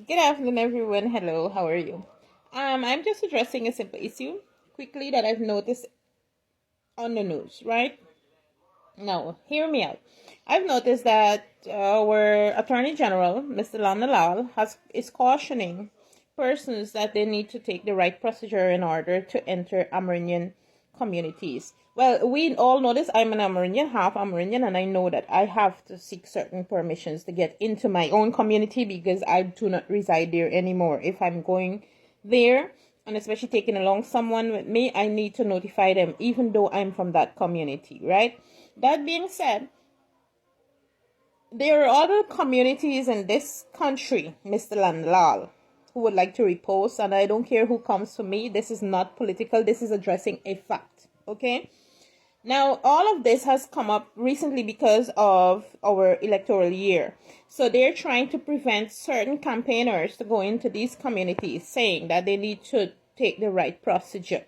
Good afternoon, everyone. Hello, how are you? I'm just addressing a simple issue quickly that I've noticed on the news, right? Now, hear me out. I've noticed that our Attorney General, Mr. Nandlall, is cautioning persons that they need to take the right procedure in order to enter Amerindian communities. Well, we all know this. I'm an Amerindian, half Amerindian, and I know that I have to seek certain permissions to get into my own community because I do not reside there anymore. If I'm going there, and especially taking along someone with me, I need to notify them, even though I'm from that community, right? That being said, there are other communities in this country, Mr. Nandlall, who would like to repost, and I don't care who comes to me. This is not political. This is addressing a fact, okay? Now, all of this has come up recently because of our electoral year. So they're trying to prevent certain campaigners to go into these communities, saying that they need to take the right procedure,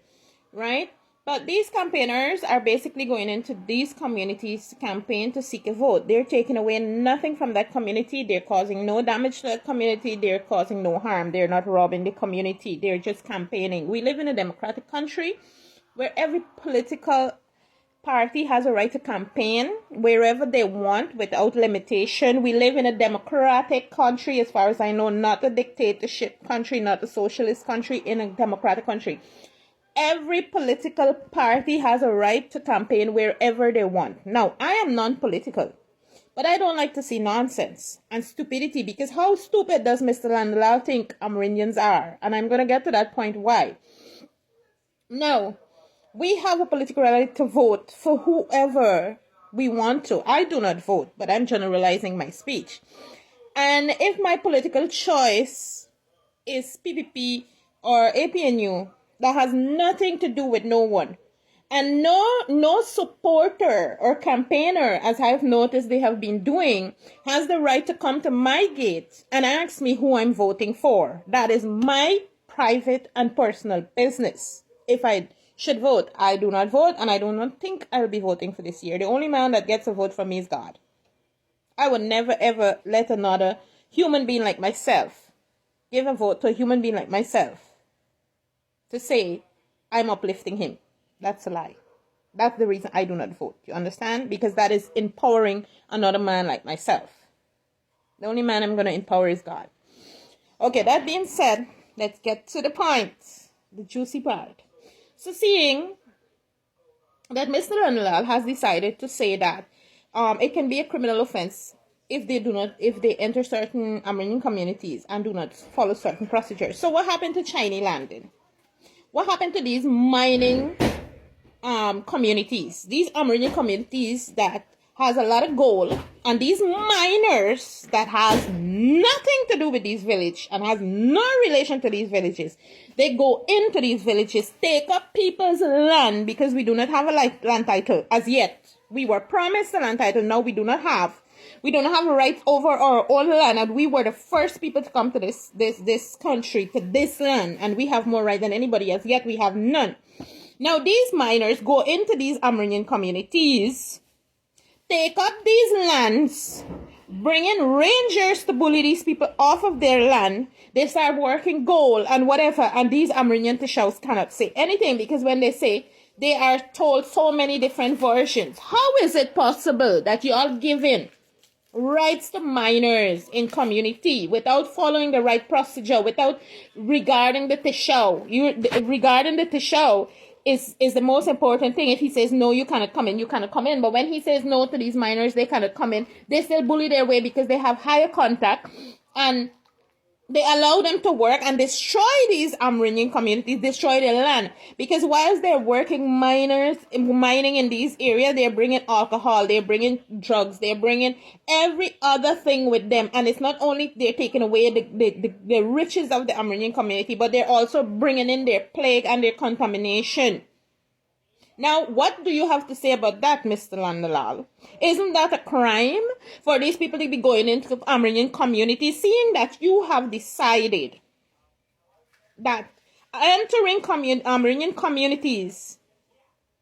right? But these campaigners are basically going into these communities to campaign to seek a vote. They're taking away nothing from that community. They're causing no damage to that community. They're causing no harm. They're not robbing the community. They're just campaigning. We live in a democratic country where every political party has a right to campaign wherever they want without limitation. We live in a democratic country, as far as I know, not a dictatorship country, not a socialist country, in a democratic country. Every political party has a right to campaign wherever they want. Now, I am non-political, but I don't like to see nonsense and stupidity, because how stupid does Mr. Nandlall think Amerindians are? And I'm going to get to that point why. No, we have a political right to vote for whoever we want to. I do not vote, but I'm generalizing my speech. And if my political choice is PPP or APNU, that has nothing to do with no one. And no supporter or campaigner, as I've noticed they have been doing, has the right to come to my gate and ask me who I'm voting for. That is my private and personal business. If I should vote, I do not vote, and I do not think I will be voting for this year. The only man that gets a vote from me is God. I would never ever let another human being like myself give a vote to a human being like myself to say I'm uplifting him. That's a lie. That's the reason I do not vote. You understand? Because that is empowering another man like myself. The only man I'm going to empower is God. Okay, that being said, let's get to the point, the juicy part. So seeing that Mr. Anil has decided to say that it can be a criminal offense if they enter certain Amerindian communities and do not follow certain procedures. So what happened to Chinese landing? What happened to these mining communities? These Amerindian communities that has a lot of gold, and these miners that has nothing to do with these villages and has no relation to these villages. They go into these villages, take up people's land, because we do not have a land title as yet. We were promised a land title, now we do not have. We don't have a right over our own land, and we were the first people to come to this country, to this land, and we have more right than anybody else, yet we have none. Now, these miners go into these Amerindian communities, take up these lands, bring in rangers to bully these people off of their land. They start working gold and whatever, and these Amerindian Tishaus cannot say anything, because when they say, they are told so many different versions. How is it possible that you all give in rights to minors in community without following the right procedure, without regarding the Tishau? Regarding the Tishau is the most important thing. If he says no, you cannot come in, you cannot come in. But when he says no to these minors, they cannot come in. They still bully their way because they have higher contact, and they allow them to work and destroy these Amerindian communities, destroy their land. Because whilst they're mining in these areas, they're bringing alcohol, they're bringing drugs, they're bringing every other thing with them. And it's not only they're taking away the riches of the Amerindian community, but they're also bringing in their plague and their contamination. Now, what do you have to say about that, Mr. Nandlall? Isn't that a crime for these people to be going into Amerindian communities, seeing that you have decided that entering Amerindian communities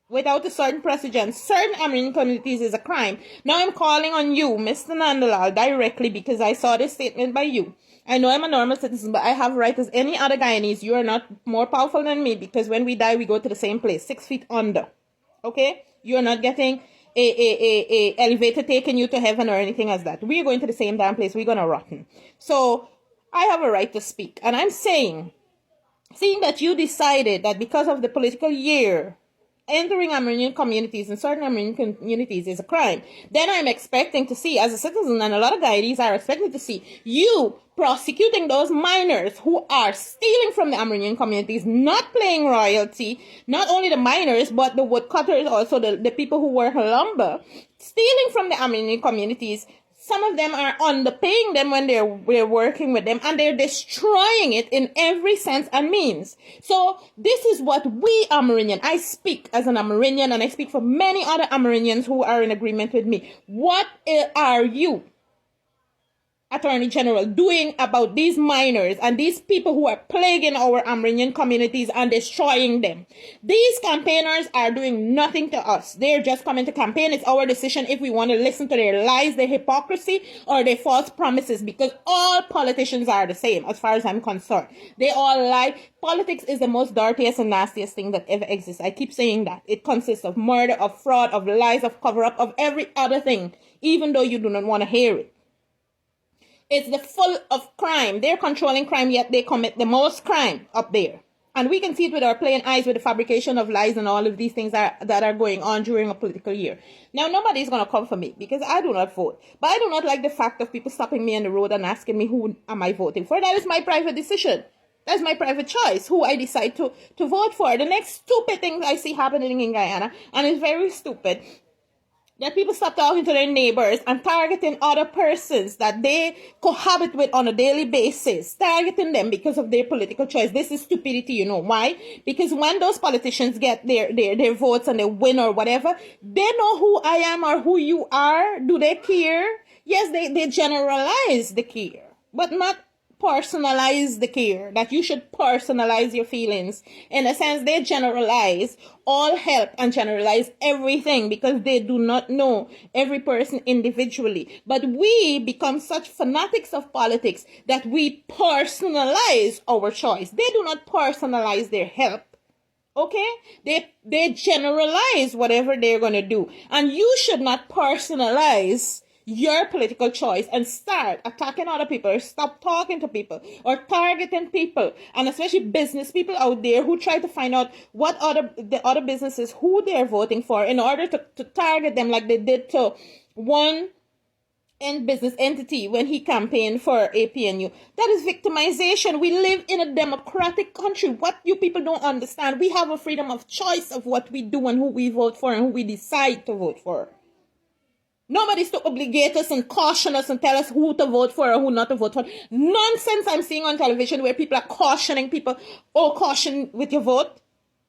without a certain precedent, certain Amerindian communities is a crime. Now I'm calling on you, Mr. Nandlall, directly because I saw this statement by you. I know I'm a normal citizen, but I have right as any other Guyanese. You are not more powerful than me because when we die, we go to the same place, 6 feet under. Okay? You're not getting a elevator taking you to heaven or anything as that. We're going to the same damn place. We're going to rotten. So I have a right to speak. And I'm saying, seeing that you decided that because of the political year, entering Amerindian communities and certain Amerindian communities is a crime, then I'm expecting to see, as a citizen, and a lot of Guyanese are expecting to see, you prosecuting those miners who are stealing from the Amerindian communities, not paying royalty, not only the miners, but the woodcutters, also the people who work lumber, stealing from the Amerindian communities. Some of them are underpaying them when we're working with them, and they're destroying it in every sense and means. So this is what we Amerindian, I speak as an Amerindian, and I speak for many other Amerindians who are in agreement with me. What are you, Attorney General, doing about these miners and these people who are plaguing our Amerindian communities and destroying them? These campaigners are doing nothing to us. They're just coming to campaign. It's our decision if we want to listen to their lies, their hypocrisy, or their false promises, because all politicians are the same as far as I'm concerned. They all lie. Politics is the most dirtiest and nastiest thing that ever exists. I keep saying that. It consists of murder, of fraud, of lies, of cover-up, of every other thing, even though you do not want to hear it. It's the full of crime. They're controlling crime, yet they commit the most crime up there. And we can see it with our plain eyes with the fabrication of lies and all of these things that are going on during a political year. Now, nobody's going to come for me because I do not vote. But I do not like the fact of people stopping me on the road and asking me who am I voting for. That is my private decision. That's my private choice, who I decide to vote for. The next stupid thing I see happening in Guyana, and it's very stupid, that people stop talking to their neighbors and targeting other persons that they cohabit with on a daily basis, targeting them because of their political choice. This is stupidity, you know why? Because when those politicians get their votes and they win or whatever, they know who I am or who you are. Do they care? Yes, they generalize the care, but not personalize the care, that you should personalize your feelings. In a sense, they generalize all help and generalize everything because they do not know every person individually. But we become such fanatics of politics that we personalize our choice. They do not personalize their help. Okay? They generalize whatever they're going to do. And you should not personalize your political choice and start attacking other people, or stop talking to people, or targeting people, and especially business people out there who try to find out what the other businesses who they're voting for in order to target them like they did to one business entity when he campaigned for APNU. That is victimization. We live in a democratic country. What you people don't understand, we have a freedom of choice of what we do and who we vote for and who we decide to vote for. Nobody's to obligate us and caution us and tell us who to vote for or who not to vote for. Nonsense I'm seeing on television where people are cautioning people. Oh, caution with your vote.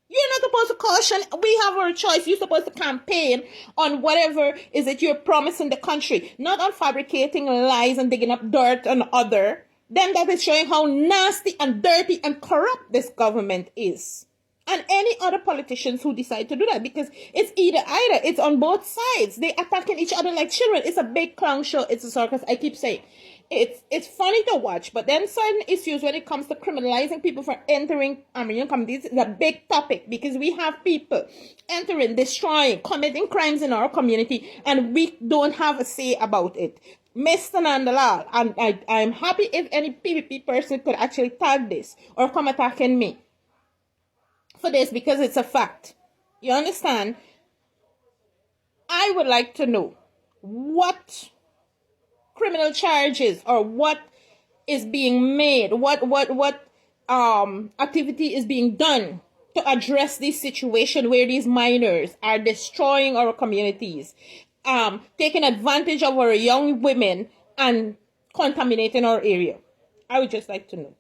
You're not supposed to caution. We have our choice. You're supposed to campaign on whatever is it you're promising the country, not on fabricating lies and digging up dirt on other. Then that is showing how nasty and dirty and corrupt this government is. And any other politicians who decide to do that, because it's either. It's on both sides. They attacking each other like children. It's a big clown show. It's a circus. I keep saying it's funny to watch, but then certain issues when it comes to criminalizing people for entering Amerindian communities is a big topic, because we have people entering, destroying, committing crimes in our community, and we don't have a say about it. Mr. Nandlall, and I'm happy if any PPP person could actually tag this or come attacking me for this, because it's a fact. You understand? I would like to know what criminal charges or what is being made, what activity is being done to address this situation where these minors are destroying our communities, taking advantage of our young women and contaminating our area. I would just like to know.